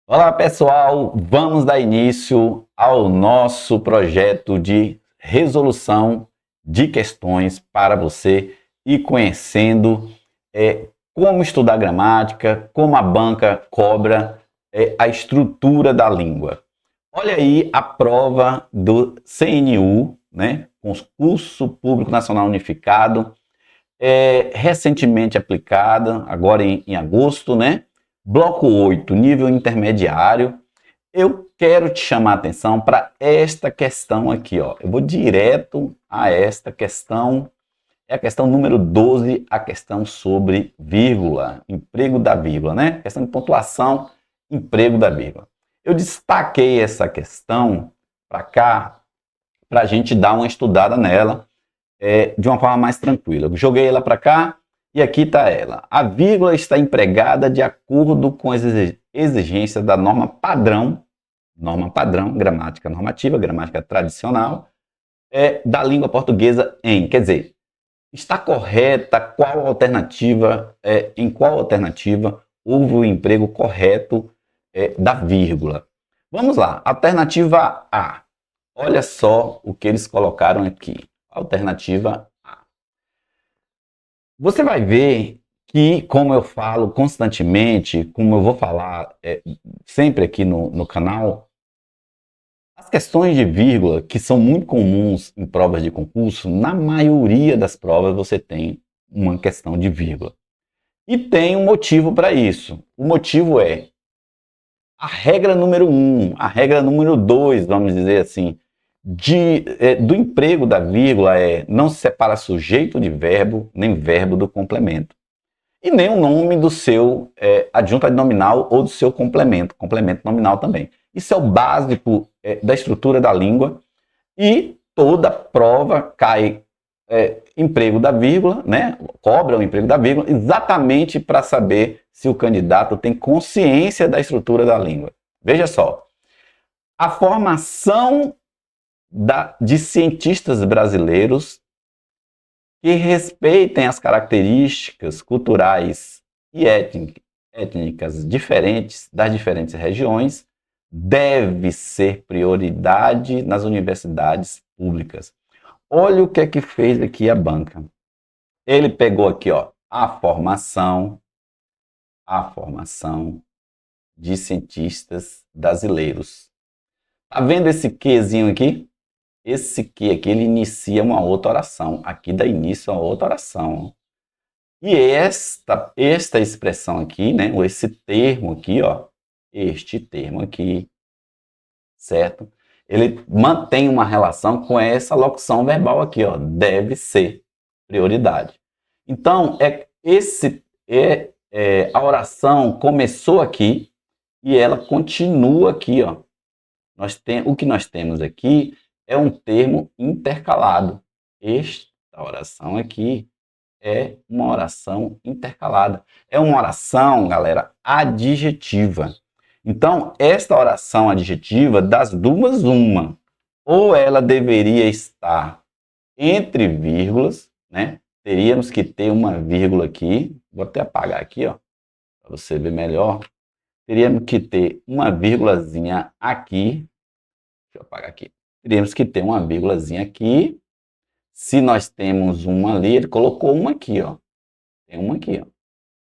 Olá pessoal, vamos dar início ao nosso projeto de resolução de questões para você ir conhecendo como estudar gramática, como a banca cobra a estrutura da língua. Olha aí a prova do CNU, né, Concurso Público Nacional Unificado, recentemente aplicada, agora em agosto, né? Bloco 8, nível intermediário. Eu quero te chamar a atenção para esta questão aqui, ó. Eu vou direto a esta questão. É a questão número 12, a questão sobre vírgula, emprego da vírgula, né? Questão de pontuação, emprego da vírgula. Eu destaquei essa questão para cá, para a gente dar uma estudada nela de uma forma mais tranquila. Eu joguei ela para cá e aqui está ela. A vírgula está empregada de acordo com as exigências da norma padrão, gramática normativa, gramática tradicional, da língua portuguesa quer dizer, está correta qual alternativa, em qual alternativa houve o emprego correto da vírgula. Vamos lá, alternativa A. Olha só o que eles colocaram aqui. Alternativa A. Você vai ver que, como eu falo constantemente, como eu vou falar sempre aqui no canal, as questões de vírgula, que são muito comuns em provas de concurso, na maioria das provas você tem uma questão de vírgula. E tem um motivo para isso. O motivo é a regra número 1, a regra número 2, vamos dizer assim, do emprego da vírgula não se separa sujeito de verbo, nem verbo do complemento. E nem o nome do seu adjunto adnominal ou do seu complemento nominal também. Isso é o básico da estrutura da língua e toda prova cai emprego da vírgula, né? Cobra o emprego da vírgula, exatamente para saber se o candidato tem consciência da estrutura da língua. Veja só, a formação de cientistas brasileiros que respeitem as características culturais e étnicas diferentes das diferentes regiões deve ser prioridade nas universidades públicas. Olha o que é que fez aqui a banca. Ele pegou aqui, ó, a formação de cientistas brasileiros. Tá vendo esse quezinho aqui? Esse que aqui, ele inicia uma outra oração. Aqui dá início a outra oração. E esta expressão aqui, né? Ou esse termo aqui, ó. Este termo aqui, certo? Ele mantém uma relação com essa locução verbal aqui, ó. Deve ser prioridade. Então, a oração começou aqui e ela continua aqui, ó. O que nós temos aqui é um termo intercalado. Esta oração aqui é uma oração intercalada. É uma oração, galera, adjetiva. Então, esta oração adjetiva, das duas, uma. Ou ela deveria estar entre vírgulas, né? Teríamos que ter uma vírgula aqui. Vou até apagar aqui, ó, para você ver melhor. Teríamos que ter uma vírgulazinha aqui. Deixa eu apagar aqui. Teríamos que ter uma vírgulazinha aqui. Se nós temos uma ali, ele colocou uma aqui, ó. Tem uma aqui, ó.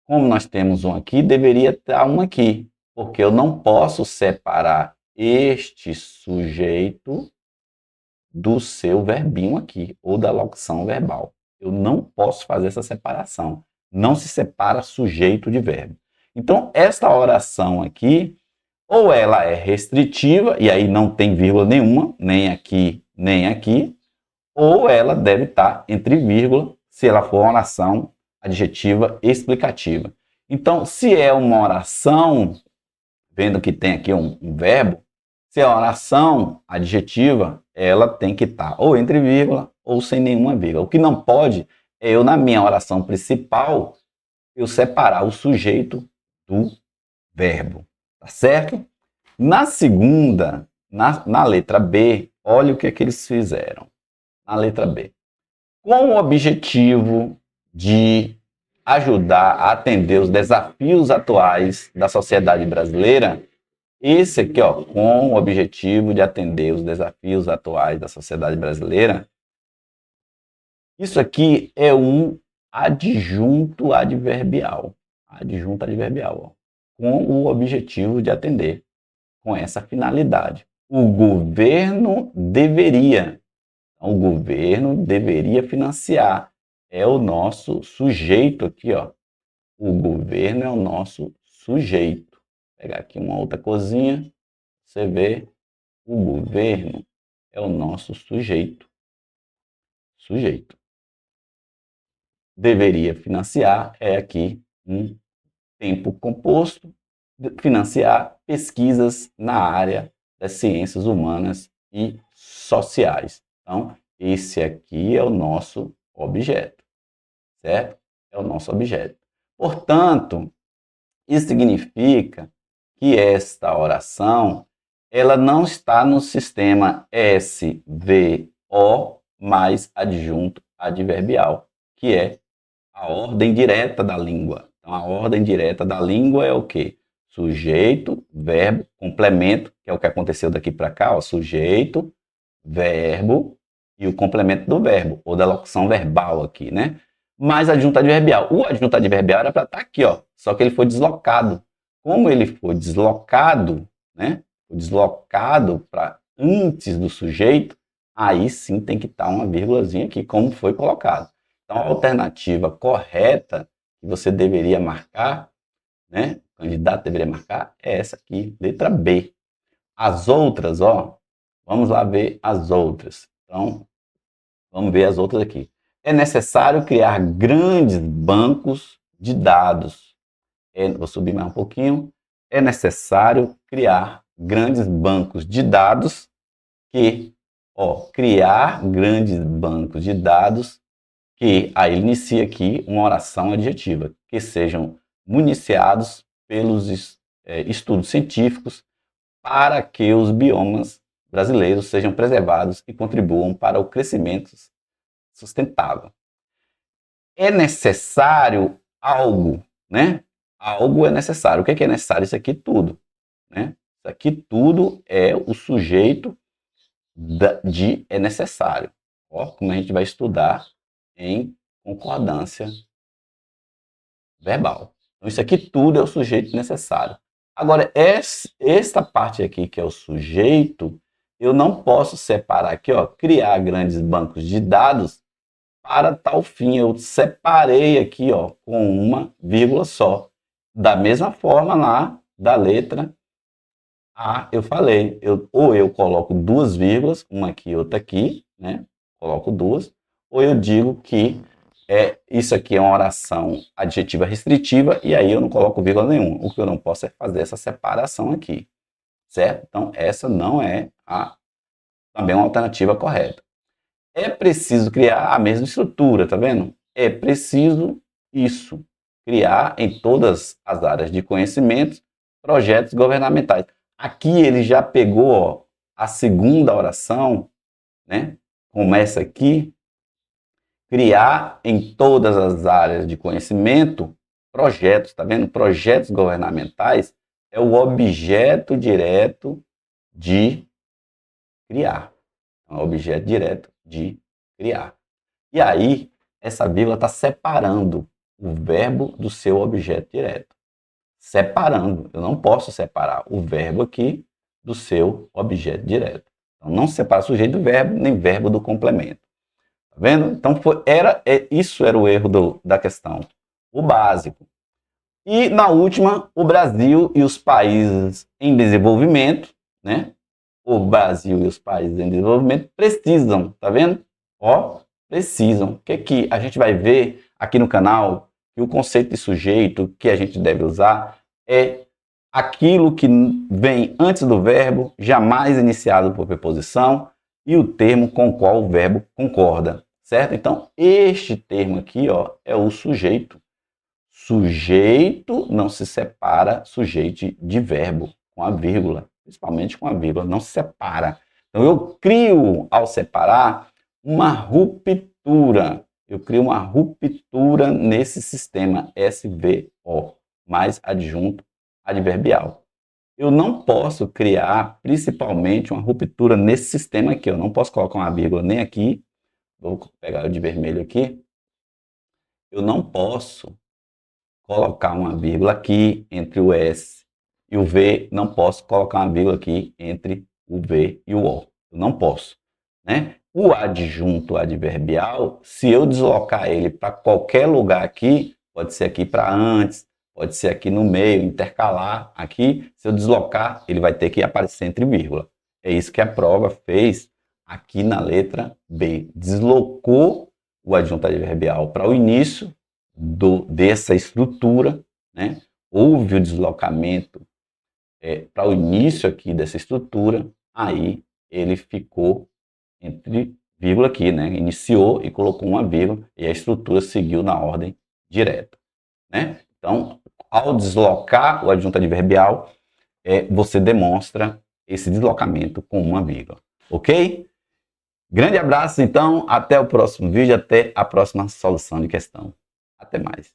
Como nós temos um aqui, deveria estar uma aqui. Porque eu não posso separar este sujeito do seu verbinho aqui, ou da locução verbal. Eu não posso fazer essa separação. Não se separa sujeito de verbo. Então, esta oração aqui, ou ela é restritiva, e aí não tem vírgula nenhuma, nem aqui, nem aqui, ou ela deve estar entre vírgula, se ela for uma oração adjetiva explicativa. Então, se é uma oração, vendo que tem aqui um verbo, se é uma oração adjetiva, ela tem que estar ou entre vírgula ou sem nenhuma vírgula. O que não pode é eu, na minha oração principal, eu separar o sujeito do verbo. Tá certo? Na segunda, na letra B, olha o que é que eles fizeram. Na letra B. Com o objetivo de ajudar a atender os desafios atuais da sociedade brasileira, Esse aqui, ó, com o objetivo de atender os desafios atuais da sociedade brasileira, isso aqui é um adjunto adverbial. Adjunto adverbial, ó, com o objetivo de atender, com essa finalidade. O governo deveria. Então, o governo deveria financiar. É o nosso sujeito aqui, ó. O governo é o nosso sujeito. Vou pegar aqui uma outra coisinha. Você vê, o governo é o nosso sujeito. Sujeito. Deveria financiar é aqui um tempo composto, financiar pesquisas na área das ciências humanas e sociais. Então, esse aqui é o nosso objeto, certo? É o nosso objeto. Portanto, isso significa que esta oração ela não está no sistema SVO mais adjunto adverbial, que é a ordem direta da língua. Então, a ordem direta da língua é o quê? Sujeito, verbo, complemento, que é o que aconteceu daqui para cá, ó, sujeito, verbo e o complemento do verbo, ou da locução verbal aqui, né? Mais adjunto adverbial. O adjunto adverbial era para estar aqui, ó, só que ele foi deslocado. Como ele foi deslocado, né? Foi deslocado para antes do sujeito, aí sim tem que estar uma vírgulazinha aqui, como foi colocado. Então, a alternativa correta que você deveria marcar, né? O candidato deveria marcar é essa aqui, letra B. As outras, ó, vamos lá ver as outras. Então, vamos ver as outras aqui. É necessário criar grandes bancos de dados. Vou subir mais um pouquinho. É necessário criar grandes bancos de dados que, ó, criar grandes bancos de dados que aí inicia aqui uma oração adjetiva, que sejam municiados pelos estudos científicos para que os biomas brasileiros sejam preservados e contribuam para o crescimento sustentável. É necessário algo, né? Algo é necessário. O que é necessário? Isso aqui tudo, né? Isso aqui tudo é o sujeito de é necessário. Ó, como a gente vai estudar em concordância verbal. Então, isso aqui tudo é o sujeito necessário. Agora, esta parte aqui, que é o sujeito, eu não posso separar aqui, ó, criar grandes bancos de dados para tal fim. Eu separei aqui, ó, com uma vírgula só. Da mesma forma lá da letra A, eu falei, ou eu coloco duas vírgulas, uma aqui e outra aqui, né? Coloco duas, ou eu digo que isso aqui é uma oração adjetiva restritiva e aí eu não coloco vírgula nenhuma. O que eu não posso é fazer essa separação aqui, certo? Então, essa não é também uma alternativa correta. É preciso criar a mesma estrutura, tá vendo? É preciso isso, criar em todas as áreas de conhecimento projetos governamentais. Aqui ele já pegou, ó, a segunda oração, né? Começa aqui, criar em todas as áreas de conhecimento projetos, tá vendo? Projetos governamentais é o objeto direto de criar. É o objeto direto de criar. E aí, essa vírgula está separando o verbo do seu objeto direto. Separando. Eu não posso separar o verbo aqui do seu objeto direto. Então, não se separa sujeito do verbo, nem verbo do complemento. Tá vendo? Então, isso era o erro da questão. O básico. E, na última, o Brasil e os países em desenvolvimento, né? O Brasil e os países em desenvolvimento precisam, tá vendo? Ó, precisam. O que a gente vai ver aqui no canal, que o conceito de sujeito que a gente deve usar é aquilo que vem antes do verbo, jamais iniciado por preposição, e o termo com o qual o verbo concorda, certo? Então, este termo aqui, ó, é o sujeito. Sujeito não se separa sujeito de verbo, com a vírgula, principalmente com a vírgula, não se separa. Então, eu crio, ao separar, uma ruptura. Eu crio uma ruptura nesse sistema SVO, mais adjunto adverbial. eu não posso criar, principalmente, uma ruptura nesse sistema aqui. Eu não posso colocar uma vírgula nem aqui. Vou pegar o de vermelho aqui. Eu não posso colocar uma vírgula aqui entre o S e o V. Não posso colocar uma vírgula aqui entre o V e o O. Eu não posso, né? O adjunto adverbial, se eu deslocar ele para qualquer lugar aqui, pode ser aqui para antes, pode ser aqui no meio, intercalar aqui, se eu deslocar, ele vai ter que aparecer entre vírgula. É isso que a prova fez aqui na letra B. Deslocou o adjunto adverbial para o início dessa estrutura, né? Houve o deslocamento para o início aqui dessa estrutura, aí ele ficou entre vírgula aqui, né? Iniciou e colocou uma vírgula e a estrutura seguiu na ordem direta, né? Então, ao deslocar o adjunto adverbial, você demonstra esse deslocamento com uma vírgula, ok? Grande abraço, então, até o próximo vídeo, até a próxima solução de questão. Até mais.